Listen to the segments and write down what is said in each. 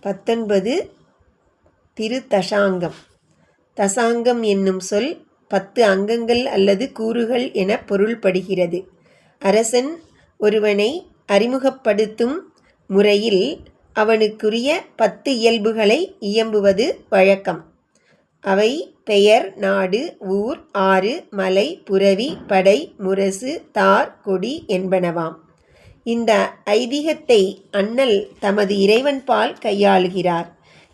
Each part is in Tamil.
19 திருத்தசாங்கம். தசாங்கம் என்னும் சொல் 10 அங்கங்கள் அல்லது கூறுகள் என பொருள்படுகிறது. அரசன் ஒருவனை அறிமுகப்படுத்தும் முறையில் அவனுக்குரிய 10 இயல்புகளை இயம்புவது வழக்கம். அவை பெயர், நாடு, ஊர், ஆறு, மலை, புரவி, படை, முரசு, தார், கொடி என்பனவாம். இந்த ஐதீகத்தை அண்ணல் தமது இறைவன்பால் கையாளுகிறார்.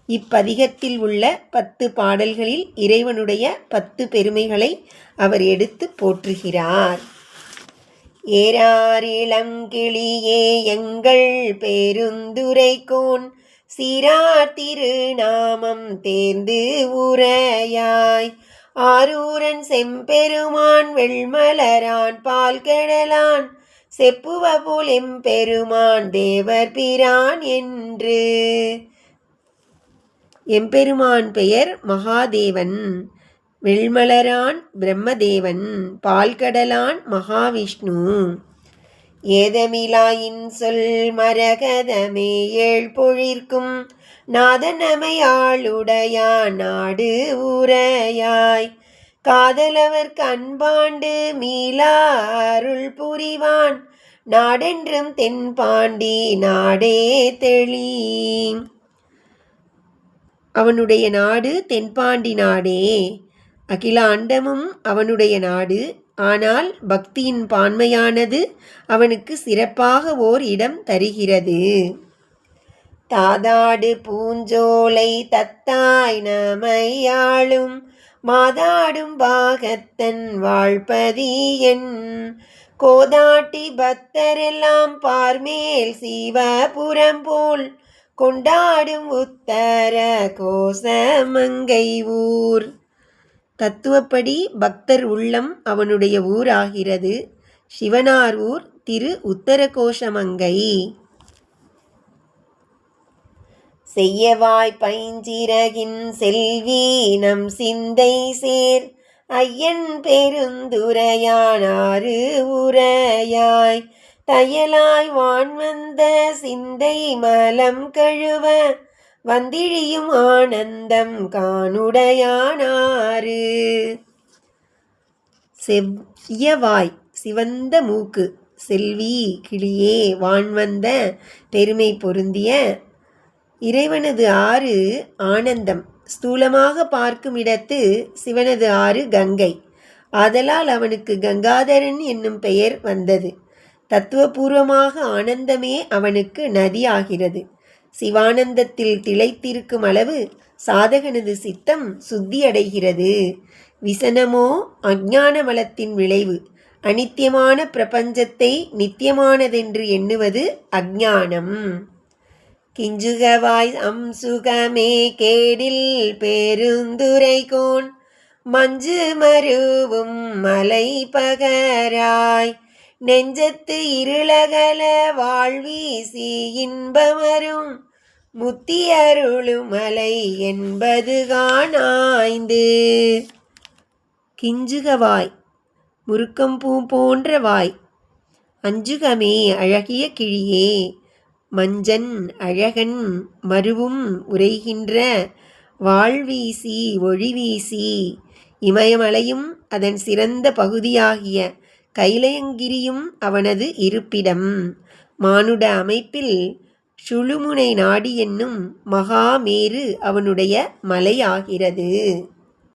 இப்பதிகத்தில் உள்ள 10 பாடல்களில் இறைவனுடைய 10 பெருமைகளை அவர் எடுத்து போற்றுகிறார். ஏறார் இளங்கிளியே எங்கள் பெருந்துரைக்கோன் சீரார் திருநாமம் தேர்ந்து உரையாய் ஆரூரன் செம்பெருமான் வெள்மலரான் பால்கடலான் செப்புவ போல் எம்பெருமான் தேவர் பிரான் என்று. எம்பெருமான் பெயர் மகாதேவன், வெள்மலரான் பிரம்மதேவன், பால்கடலான் மகாவிஷ்ணு. ஏதமிலாயின் சொல் மரகதமே ஏழ்பொழிற்கும் நாதனமையாளுடையான் நாடு உரையாய் காதலவர் கண்பாண்டு மீளா அருள் புரிவான் நாடென்றும் தென்பாண்டி நாடே தெளி. அவனுடைய நாடு தென்பாண்டி நாடே. அகிலாண்டமும் அவனுடைய நாடு. ஆனால் பக்தியின் பான்மையானது அவனுக்கு சிறப்பாக ஓர் இடம் தருகிறது. தாதாடு பூஞ்சோலை தத்தாய் நமையாளும் மாதாடும் பாகத்தன் வாழ்பதியன் கோதாட்டி பக்தரெல்லாம் பார்மேல் சிவபுரம் போல் கொண்டாடும் உத்தர கோசமங்கை ஊர். தத்துவப்படி பக்தர் உள்ளம் அவனுடைய ஊர் ஆகிறது. சிவனார் ஊர் திரு உத்தரகோசமங்கை. செய்யவாய் பைஞ்சிறகின் செல்வி நம் சிந்தை சேர் ஐயன் பெருந்துரையான் ஆறு உரையாய் தையலாய் வான்வந்த சிந்தை மலம் கழுவ வந்திழியும் ஆனந்தம் காணுடையானாறு. செவ்யவாய் சிவந்த மூக்கு, செல்வி கிளியே, வான்வந்த பெருமை பொருந்திய இறைவனது ஆறு ஆனந்தம். ஸ்தூலமாக பார்க்கும் இடத்து சிவனது ஆறு கங்கை. ஆதலால் அவனுக்கு கங்காதரன் என்னும் பெயர் வந்தது. தத்துவபூர்வமாக ஆனந்தமே அவனுக்கு நதி ஆகிறது. சிவானந்தத்தில் திளைத்திருக்கும் அளவு சாதகனது சித்தம் சுத்தியடைகிறது. விசனமோ அஞ்ஞான மலத்தின் விளைவு. அனித்தியமான பிரபஞ்சத்தை நித்தியமானதென்று எண்ணுவது அஞ்ஞானம். கிஞ்சுகவாய் அம்சுகமே கேடில் பெருந்துரைக்கோன் மஞ்சு மருவும் மலை பகராய் நெஞ்சத்து இருளகல வாழ்வீசி இன்பமரும் முத்தி அருளும் மலை என்பது காணாய்ந்து. கிஞ்சுகவாய் முருக்கம்பூ போன்ற வாய். அஞ்சுகமே அழகிய கிழியே. மஞ்சன் அழகன் மருவும் உரைகின்ற வாழ்வீசி ஒளிவீசி. இமயமலையும் அதன் சிறந்த பகுதியாகிய கைலயங்கிரியும் அவனது இருப்பிடம். மானுட அமைப்பில் சுழுமுனை நாடி என்னும் மகாமேரு அவனுடைய மலையாகிறது.